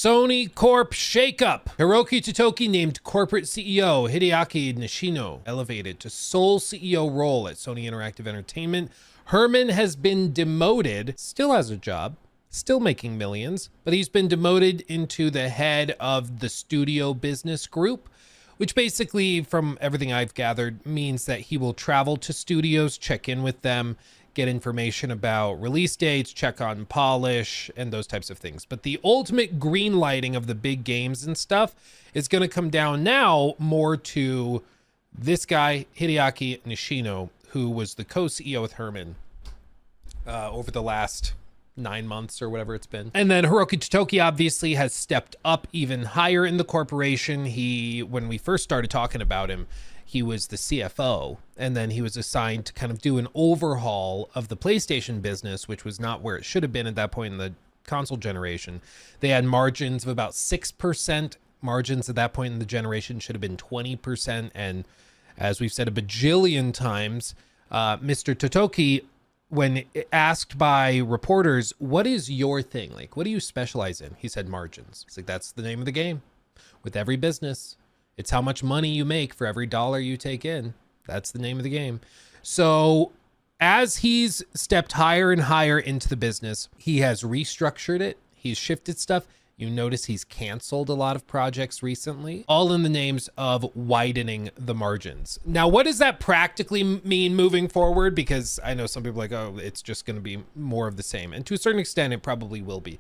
Sony Corp shakeup. Hiroki Totoki named corporate CEO. Hideaki Nishino elevated to sole CEO role at Sony Interactive Entertainment. Herman has been demoted, still has a job, still making millions, but he's been demoted into the head of the studio business group, which basically, from everything I've gathered, means that he will travel to studios, check in with them, get information about release dates, check on polish, and those types of things. But the ultimate green lighting of the big games and stuff is going to come down now more to this guy, Hideaki Nishino, who was the co-CEO with Herman over the last 9 months or whatever it's been. And then Hiroki Totoki obviously has stepped up even higher in the corporation. When we first started talking about him, he was the CFO, and then he was assigned to kind of do an overhaul of the PlayStation business, which was not where it should have been at that point in the console generation. They had margins of about 6%. Margins at that point in the generation should have been 20%. And as we've said a bajillion times, Mr. Totoki, when asked by reporters, what is your thing? Like, what do you specialize in? He said margins. It's like, that's the name of the game with every business. It's how much money you make for every dollar you take in. That's the name of the game. So as he's stepped higher and higher into the business, he has restructured it. He's shifted stuff. You notice he's canceled a lot of projects recently, all in the names of widening the margins. Now, what does that practically mean moving forward? Because I know some people are like, oh, it's just going to be more of the same. And to a certain extent, it probably will be.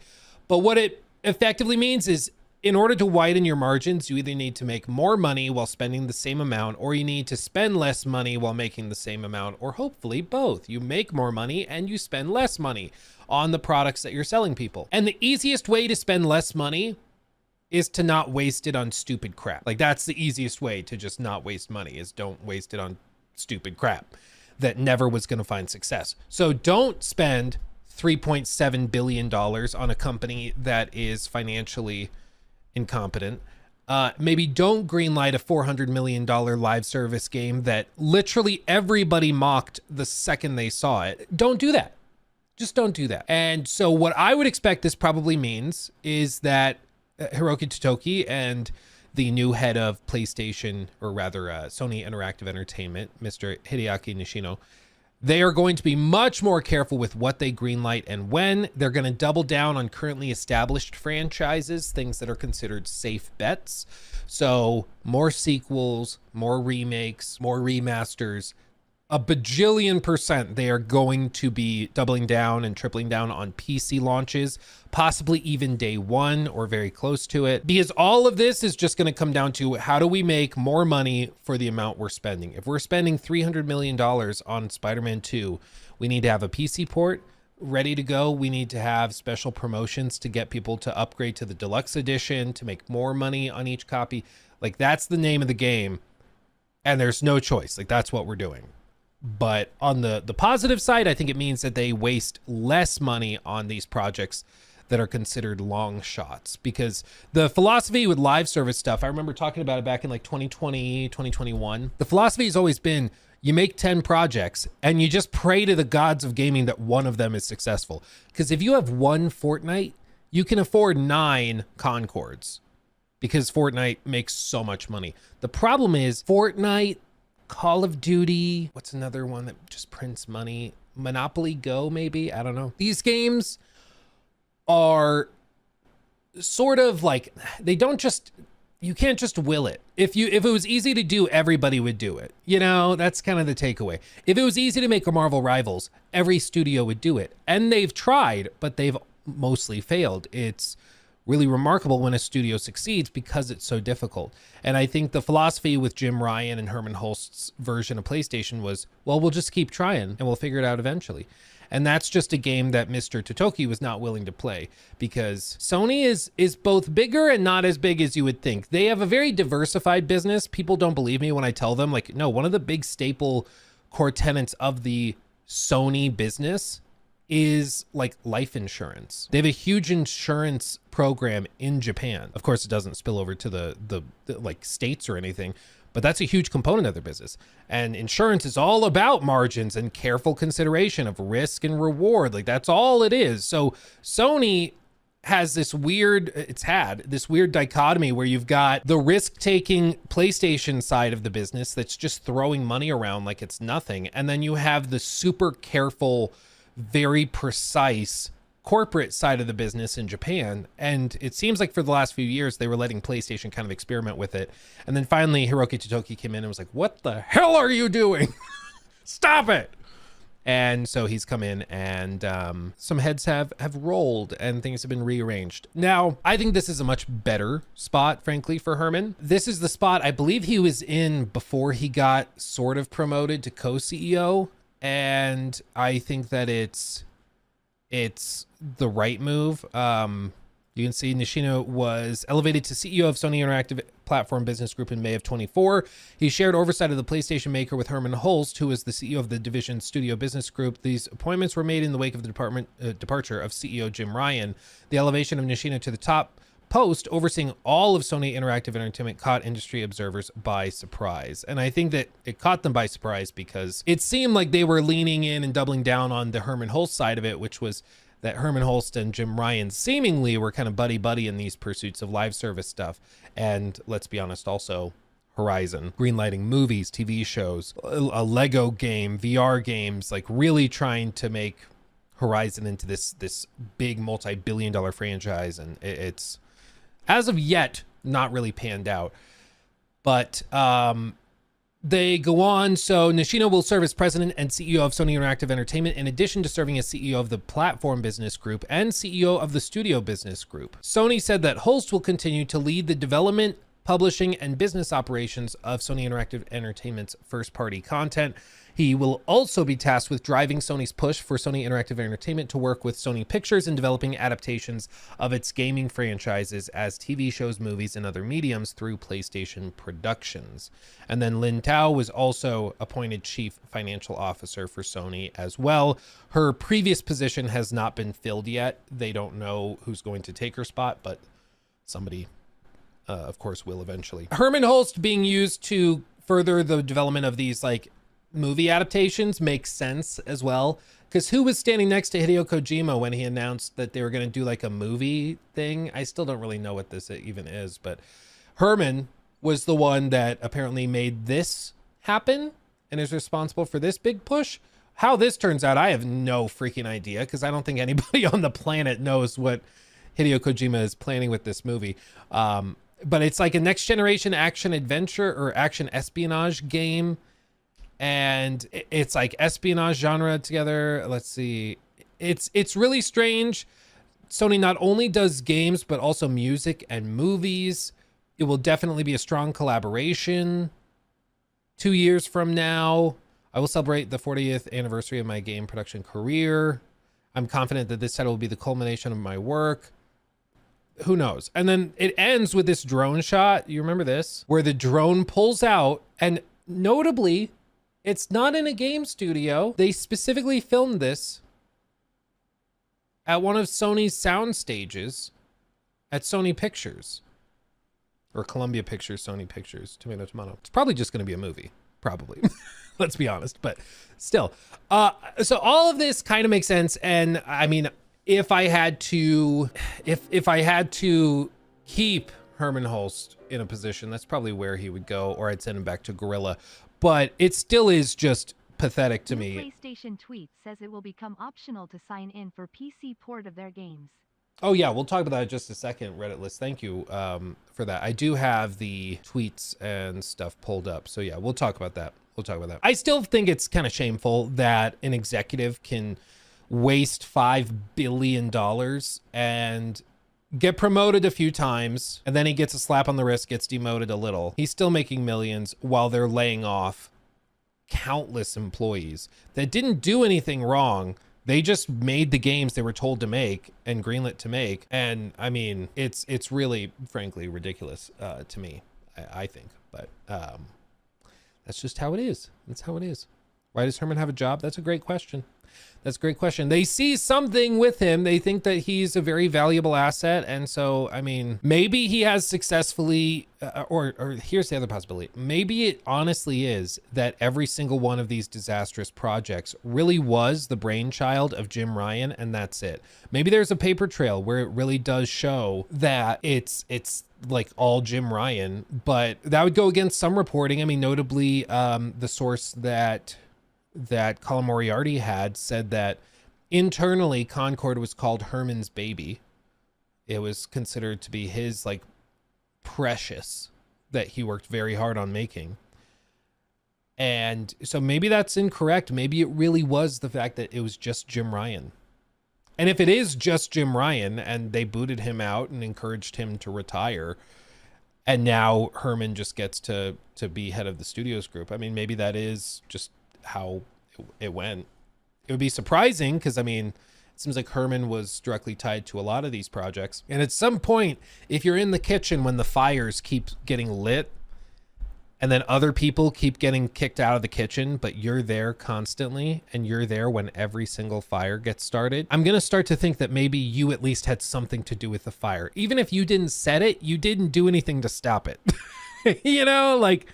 But what it effectively means is, in order to widen your margins, you either need to make more money while spending the same amount, or you need to spend less money while making the same amount, or hopefully both. You make more money and you spend less money on the products that you're selling people. And the easiest way to spend less money is to not waste it on stupid crap. Like, that's the easiest way to just not waste money, is don't waste it on stupid crap that never was going to find success. So don't spend $3.7 billion on a company that is financially incompetent. Maybe don't greenlight a $400 million live service game that literally everybody mocked the second they saw it. Don't do that. Just don't do that. And so what I would expect this probably means is that Hiroki Totoki and the new head of PlayStation, or rather Sony Interactive Entertainment, Mr. Hideaki Nishino, they are going to be much more careful with what they greenlight and when. They're going to double down on currently established franchises, things that are considered safe bets. So more sequels, more remakes, more remasters. A bajillion percent they are going to be doubling down and tripling down on PC launches, possibly even day one or very close to it, because all of this is just going to come down to, how do we make more money for the amount we're spending? If we're spending $300 million on Spider-Man 2, we need to have a PC port ready to go. We need to have special promotions to get people to upgrade to the deluxe edition to make more money on each copy. Like, that's the name of the game, and there's no choice. Like, that's what we're doing. But on the positive side, I think it means that they waste less money on these projects that are considered long shots, because the philosophy with live service stuff, I remember talking about it back in like 2020, 2021. The philosophy has always been, you make 10 projects and you just pray to the gods of gaming that one of them is successful. Because if you have one Fortnite, you can afford 9 Concords, because Fortnite makes so much money. The problem is Fortnite, Call of Duty, what's another one that just prints money? Monopoly Go, maybe? I don't know. These games are sort of like, they don't just, you can't just will it. If it was easy to do, everybody would do it. You know, that's kind of the takeaway. If it was easy to make a Marvel Rivals, every studio would do it. And they've tried, but they've mostly failed. It's really remarkable when a studio succeeds because it's so difficult. And I think the philosophy with Jim Ryan and Herman Hulst's version of PlayStation was, well, we'll just keep trying and we'll figure it out eventually. And that's just a game that Mr. Totoki was not willing to play, because Sony is both bigger and not as big as you would think. They have a very diversified business. People don't believe me when I tell them, like, no, one of the big staple core tenets of the Sony business is like life insurance. They have a huge insurance program in Japan. Of course, it doesn't spill over to the like states or anything, but that's a huge component of their business. And insurance is all about margins and careful consideration of risk and reward. Like, that's all it is. So Sony has this weird, it's had this weird dichotomy where you've got the risk-taking PlayStation side of the business that's just throwing money around like it's nothing. And then you have the super careful, very precise corporate side of the business in Japan. And it seems like for the last few years, they were letting PlayStation kind of experiment with it. And then finally, Hiroki Totoki came in and was like, what the hell are you doing? Stop it. And so he's come in and some heads have rolled and things have been rearranged. Now, I think this is a much better spot, frankly, for Herman. This is the spot I believe he was in before he got sort of promoted to co-CEO. And I think that it's the right move. You can see Nishino was elevated to CEO of Sony Interactive Platform Business Group in May of 24. He shared oversight of the PlayStation maker with Herman Hulst, who is the CEO of the division Studio Business Group. These appointments were made in the wake of the departure of CEO Jim Ryan. The elevation of Nishino to the top post overseeing all of Sony Interactive Entertainment caught industry observers by surprise. And I think that it caught them by surprise because it seemed like they were leaning in and doubling down on the Herman Hulst side of it, which was that Herman Hulst and Jim Ryan seemingly were kind of buddy-buddy in these pursuits of live service stuff. And let's be honest, also Horizon, greenlighting movies, TV shows, a Lego game, VR games, like really trying to make Horizon into this big multi-billion-dollar franchise. And it's, as of yet, not really panned out. But they go on. So Nishino will serve as president and CEO of Sony Interactive Entertainment, in addition to serving as CEO of the Platform Business Group and CEO of the Studio Business Group. Sony said that Hulst will continue to lead the development, publishing, and business operations of Sony Interactive Entertainment's first-party content. He will also be tasked with driving Sony's push for Sony Interactive Entertainment to work with Sony Pictures in developing adaptations of its gaming franchises as TV shows, movies, and other mediums through PlayStation Productions. And then Lin Tao was also appointed Chief Financial Officer for Sony as well. Her previous position has not been filled yet. They don't know who's going to take her spot, but somebody, of course, will eventually. Herman Hulst being used to further the development of these like movie adaptations makes sense as well, because who was standing next to Hideo Kojima when he announced that they were going to do like a movie thing? I still don't really know what this even is, but Herman was the one that apparently made this happen and is responsible for this big push. How this turns out, I have no freaking idea, because I don't think anybody on the planet knows what Hideo Kojima is planning with this movie. But it's like a next generation action adventure or action espionage game. And it's like espionage genre together. Let's see. It's really strange. Sony not only does games, but also music and movies. It will definitely be a strong collaboration. 2 years from now, I will celebrate the 40th anniversary of my game production career. I'm confident that this title will be the culmination of my work. Who knows? And then it ends with this drone shot. You remember this? Where the drone pulls out, and notably, it's not in a game studio. They specifically filmed this at one of Sony's sound stages at Sony Pictures. Or Columbia Pictures, Sony Pictures, tomato, tomato. It's probably just going to be a movie, probably. Let's be honest, but still. So all of this kind of makes sense. And I mean, if I had to keep Herman Hulst in a position, that's probably where he would go, or I'd send him back to Guerrilla. But it still is just pathetic to me. PlayStation tweet says it will become optional to sign in for PC port of their games. Oh yeah, we'll talk about that in just a second, Reddit list. Thank you for that. I do have the tweets and stuff pulled up. So yeah, we'll talk about that. I still think it's kind of shameful that an executive can waste $5 billion and get promoted a few times, and then he gets a slap on the wrist, gets demoted a little. He's still making millions while they're laying off countless employees that didn't do anything wrong. They just made the games they were told to make and greenlit to make. And I mean, it's really, frankly, ridiculous to me, I think. But that's just how it is. That's how it is. Why does Herman have a job? That's a great question. That's a great question. They see something with him. They think that he's a very valuable asset. And so, I mean, maybe he has successfully, or here's the other possibility. Maybe it honestly is that every single one of these disastrous projects really was the brainchild of Jim Ryan, and that's it. Maybe there's a paper trail where it really does show that it's like all Jim Ryan, but that would go against some reporting. I mean, notably, the source that Colin Moriarty had said that internally Concord was called Herman's baby. It was considered to be his like precious that he worked very hard on making. And so maybe that's incorrect. Maybe it really was the fact that it was just Jim Ryan. And if it is just Jim Ryan and they booted him out and encouraged him to retire, and now Herman just gets to be head of the studios group, I mean, maybe that is just how it went. It would be surprising because, I mean, it seems like Herman was directly tied to a lot of these projects. And at some point, if you're in the kitchen when the fires keep getting lit and then other people keep getting kicked out of the kitchen, but you're there constantly and you're there when every single fire gets started, I'm going to start to think that maybe you at least had something to do with the fire. Even if you didn't set it, you didn't do anything to stop it. You know, like,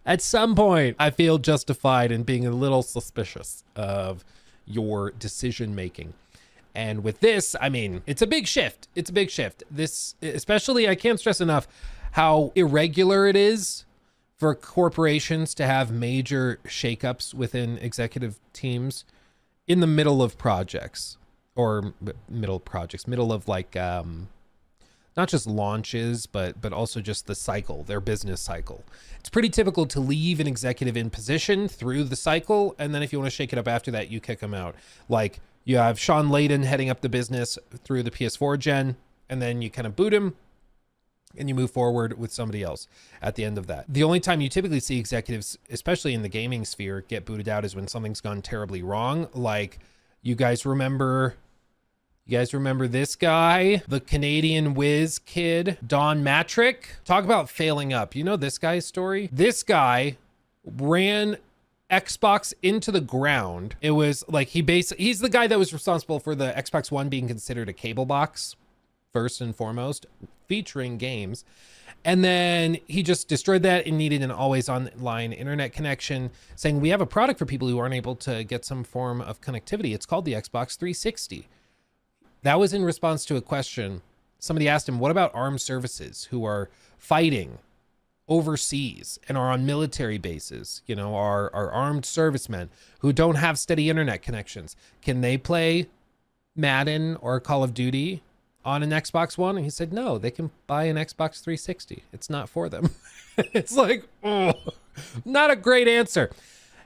at some point, I feel justified in being a little suspicious of your decision making. And with this, I mean, it's a big shift. It's a big shift. This, especially, I can't stress enough how irregular it is for corporations to have major shakeups within executive teams in the middle of projects, or middle of like, not just launches, but also just the cycle, their business cycle. It's pretty typical to leave an executive in position through the cycle, and then if you want to shake it up after that, you kick them out. Like, you have Sean Layden heading up the business through the PS4 gen, and then you kind of boot him, and you move forward with somebody else at the end of that. The only time you typically see executives, especially in the gaming sphere, get booted out is when something's gone terribly wrong. Like, you guys remember this guy, the Canadian whiz kid, Don Matrick? Talk about failing up. You know this guy's story? This guy ran Xbox into the ground. It was like he's the guy that was responsible for the Xbox One being considered a cable box, first and foremost, featuring games. And then he just destroyed that and needed an always online internet connection, saying, we have a product for people who aren't able to get some form of connectivity. It's called the Xbox 360. That was in response to a question. Somebody asked him, what about armed services who are fighting overseas and are on military bases, you know, are armed servicemen who don't have steady internet connections? Can they play Madden or Call of Duty on an Xbox One? And he said, no, they can buy an Xbox 360. It's not for them. It's like, oh, not a great answer.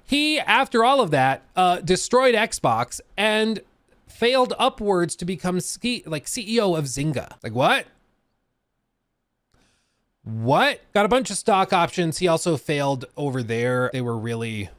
He, after all of that, destroyed Xbox and failed upwards to become CEO of Zynga. Like, what? Got a bunch of stock options. He also failed over there. They were really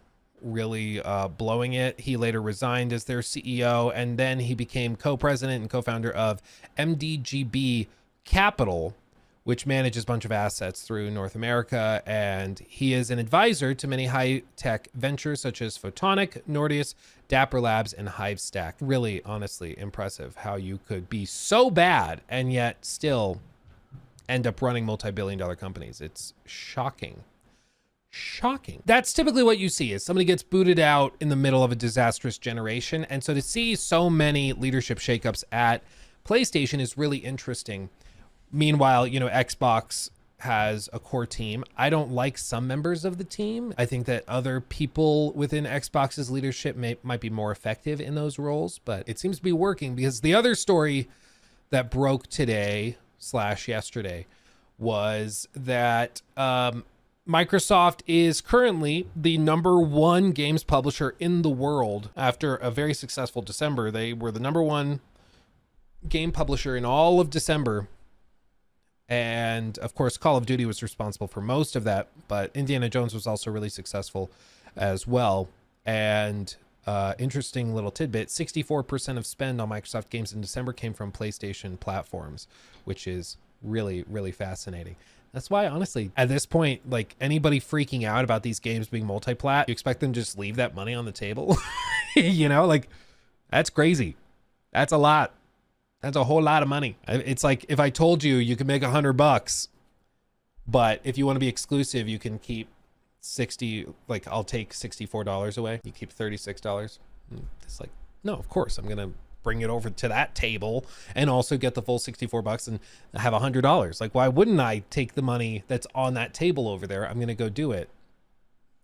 blowing it. He later resigned as their CEO, and then he became co-president and co-founder of MDGB Capital, which manages a bunch of assets through North America. And he is an advisor to many high-tech ventures such as Photonic, Nordeus, Dapper Labs, and Hivestack. Really, honestly, impressive how you could be so bad and yet still end up running multi-billion-dollar companies. It's shocking. That's typically what you see, is somebody gets booted out in the middle of a disastrous generation. And so to see so many leadership shakeups at PlayStation is really interesting. Meanwhile, you know, Xbox has a core team. I don't like some members of the team. I think that other people within Xbox's leadership might be more effective in those roles, but it seems to be working, because the other story that broke today / yesterday was that Microsoft is currently the #1 games publisher in the world. After a very successful December, they were the #1 game publisher in all of December. And of course, Call of Duty was responsible for most of that, but Indiana Jones was also really successful as well. And interesting little tidbit, 64% of spend on Microsoft games in December came from PlayStation platforms, which is really fascinating. That's why, honestly, at this point, like, anybody freaking out about these games being multi-plat, you expect them to just leave that money on the table? You know, like that's crazy. That's a lot. That's a whole lot of money. It's like if I told you you can make $100, but if you want to be exclusive, you can keep 60, like I'll take $64 away. You keep $36. It's like, no, of course I'm going to bring it over to that table and also get the full $64 and have $100. Like, why wouldn't I take the money that's on that table over there? I'm going to go do it.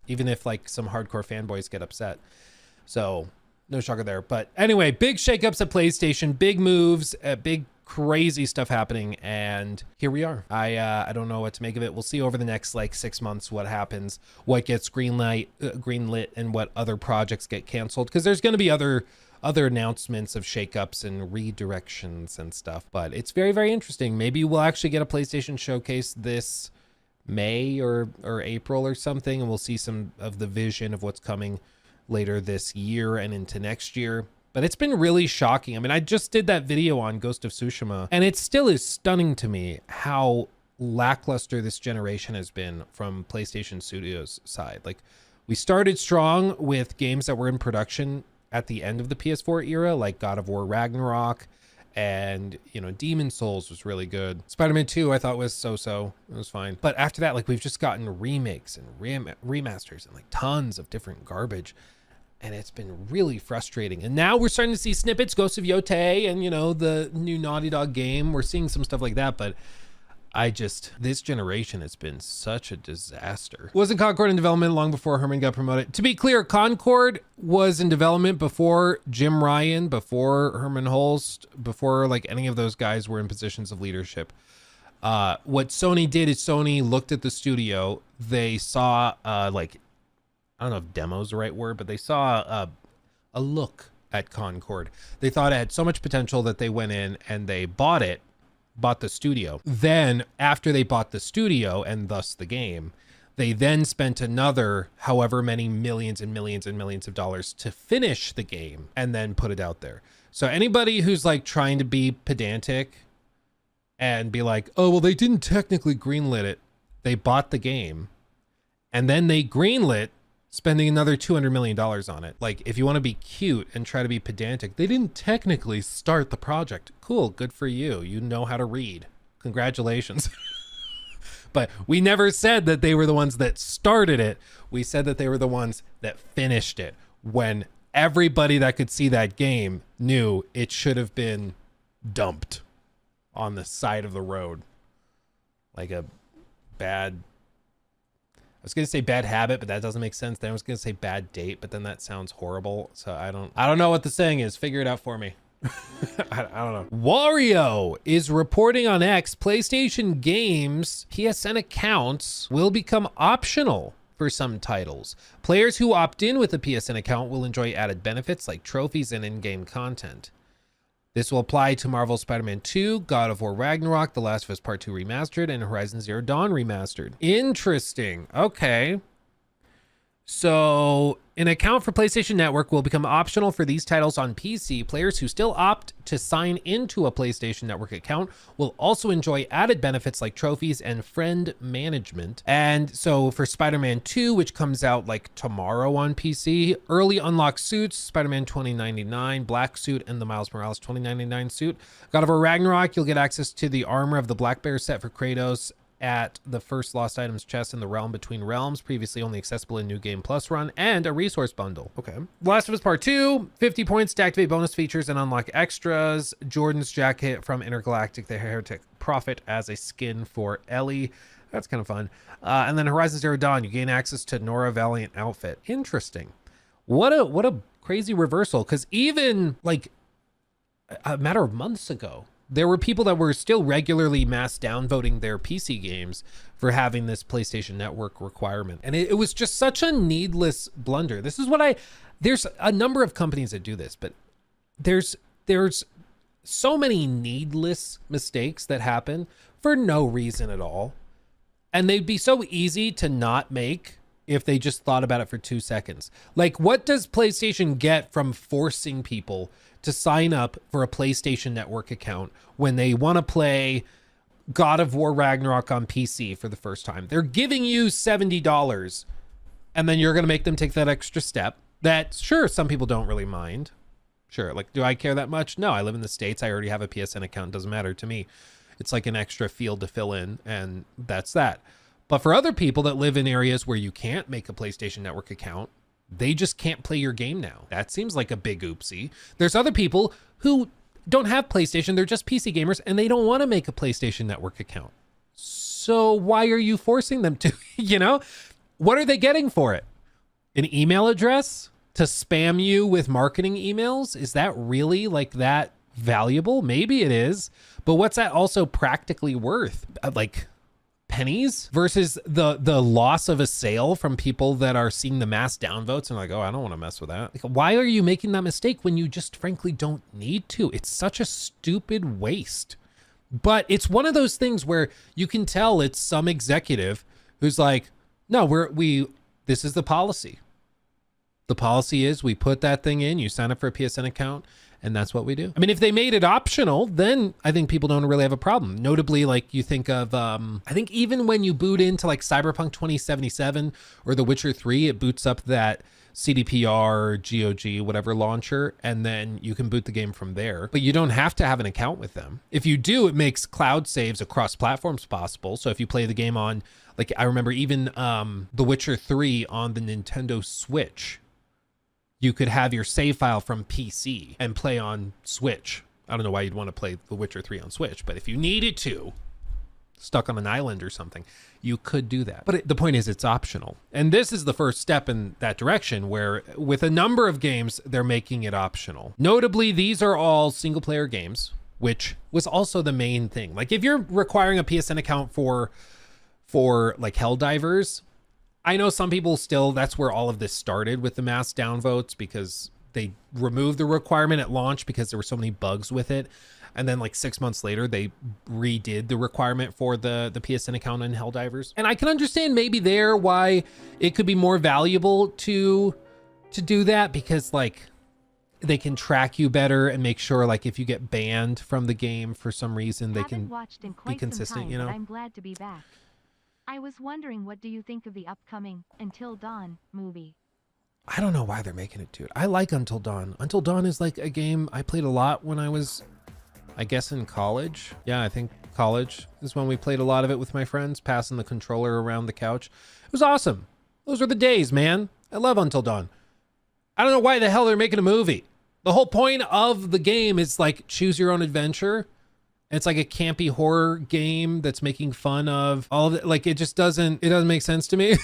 Even if like some hardcore fanboys get upset. So no shocker there. But anyway, big shakeups at PlayStation, big moves, big crazy stuff happening, and here we are. I don't know what to make of it. We'll see over the next like 6 months what happens, what gets greenlit, and what other projects get canceled, because there's going to be other announcements of shakeups and redirections and stuff. But it's very, very interesting. Maybe we'll actually get a PlayStation showcase this May or April or something, and we'll see some of the vision of what's coming later this year and into next year. But it's been really shocking. I mean, I just did that video on Ghost of Tsushima, and it still is stunning to me how lackluster this generation has been from PlayStation Studios' side. Like, we started strong with games that were in production at the end of the PS4 era, like God of War Ragnarok, and, you know, Demon Souls was really good. Spider-Man 2 I thought was so-so. It was fine. But after that, like, we've just gotten remakes and remasters and like tons of different garbage. And it's been really frustrating. And now we're starting to see snippets, Ghost of Yotei and, you know, the new Naughty Dog game. We're seeing some stuff like that, but this generation has been such a disaster. Wasn't Concord in development long before Herman got promoted? To be clear, Concord was in development before Jim Ryan, before Herman Holst, before like any of those guys were in positions of leadership. What Sony did is Sony looked at the studio. They saw like, I don't know if demo is the right word, but they saw a look at Concord. They thought it had so much potential that they went in and they bought the studio. Then after they bought the studio and thus the game, they then spent another however many millions and millions and millions of dollars to finish the game and then put it out there. So anybody who's like trying to be pedantic and be like, oh, well, they didn't technically greenlit it. They bought the game and then they greenlit spending another $200 million on it. Like, if you want to be cute and try to be pedantic, they didn't technically start the project. Cool, good for you. You know how to read. Congratulations. But we never said that they were the ones that started it. We said that they were the ones that finished it, when everybody that could see that game knew it should have been dumped on the side of the road. Like a bad... I was going to say bad habit, but that doesn't make sense. Then I was going to say bad date, but then that sounds horrible. So I don't know what the saying is. Figure it out for me. I don't know. Wario is reporting on X, PlayStation games PSN accounts will become optional for some titles. Players who opt in with a PSN account will enjoy added benefits like trophies and in-game content. This will apply to Marvel Spider-Man 2, God of War Ragnarok, The Last of Us Part 2 Remastered, and Horizon Zero Dawn Remastered. Interesting. Okay. So, an account for PlayStation Network will become optional for these titles on PC. Players who still opt to sign into a PlayStation Network account will also enjoy added benefits like trophies and friend management. And so for Spider-Man 2, which comes out like tomorrow on PC, early unlock suits, Spider-Man 2099 Black Suit and the Miles Morales 2099 suit. God of War Ragnarok, you'll get access to the armor of the Black Bear set for Kratos at the first lost items chest in the Realm Between Realms, previously only accessible in New Game Plus run, and a resource bundle. Okay. Last of Us Part 2, 50 points to activate bonus features and unlock extras. Jordan's jacket from Intergalactic, the Heretic Prophet as a skin for Ellie. That's kind of fun. And then Horizon Zero Dawn, you gain access to Nora Valiant outfit. Interesting. What a crazy reversal, because even like a matter of months ago, there were people that were still regularly mass downvoting their PC games for having this PlayStation Network requirement. And it was just such a needless blunder. This is what there's a number of companies that do this, but there's so many needless mistakes that happen for no reason at all. And they'd be so easy to not make if they just thought about it for 2 seconds. Like, what does PlayStation get from forcing people to sign up for a PlayStation Network account when they want to play God of War Ragnarok on PC for the first time? They're giving you $70, and then you're going to make them take that extra step. that sure, some people don't really mind. Sure, like, do I care that much? No, I live in the States. I already have a PSN account. Doesn't matter to me. It's like an extra field to fill in, and that's that. But for other people that live in areas where you can't make a PlayStation Network account, they just can't play your game now. That seems like a big oopsie. There's other people who don't have PlayStation. They're just PC gamers, and they don't want to make a PlayStation Network account. So why are you forcing them to, you know? What are they getting for it? An email address to spam you with marketing emails? Is that really like that valuable? Maybe it is, but what's that also practically worth? Like pennies versus the loss of a sale from people that are seeing the mass downvotes and like, oh, I don't want to mess with that. Like, why are you making that mistake when you just frankly don't need to? It's such a stupid waste. But it's one of those things where you can tell it's some executive who's like, no, this is the policy. The policy is we put that thing in, you sign up for a PSN account, and that's what we do. I mean, if they made it optional, then I think people don't really have a problem. Notably, like you think of, I think even when you boot into like Cyberpunk 2077 or The Witcher 3, it boots up that CDPR, GOG, whatever launcher, and then you can boot the game from there. But you don't have to have an account with them. If you do, it makes cloud saves across platforms possible. So if you play the game on, like I remember even The Witcher 3 on the Nintendo Switch, you could have your save file from PC and play on Switch. I don't know why you'd want to play The Witcher 3 on Switch, but if you needed to, stuck on an island or something, you could do that. But the point is it's optional. And this is the first step in that direction where with a number of games, they're making it optional. Notably, these are all single player games, which was also the main thing. Like if you're requiring a PSN account for like Helldivers, I know some people still, that's where all of this started with the mass downvotes because they removed the requirement at launch because there were so many bugs with it. And then like 6 months later, they redid the requirement for the PSN account in Helldivers. And I can understand maybe there why it could be more valuable to do that because like they can track you better and make sure like if you get banned from the game for some reason, they can be consistent, you know? I'm glad to be back. I was wondering, what do you think of the upcoming Until Dawn movie? I don't know why they're making it, dude. I like Until Dawn. Until Dawn is like a game I played a lot when I was, I guess, in college. Yeah, I think college is when we played a lot of it with my friends, passing the controller around the couch. It was awesome. Those were the days, man. I love Until Dawn. I don't know why the hell they're making a movie. The whole point of the game is like choose your own adventure. It's like a campy horror game that's making fun of all of it. Like it doesn't make sense to me.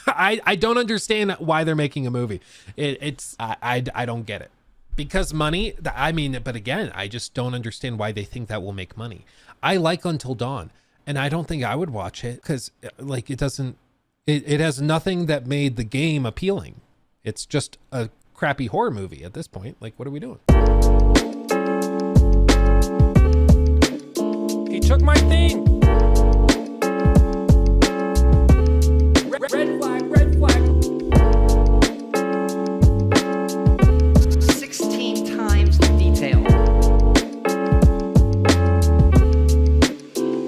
I don't understand why they're making a movie. I don't get it. Because money, I mean, but again, I just don't understand why they think that will make money. I like Until Dawn, and I don't think I would watch it because like it has nothing that made the game appealing. It's just a crappy horror movie at this point. Like, what are we doing? He took my thing.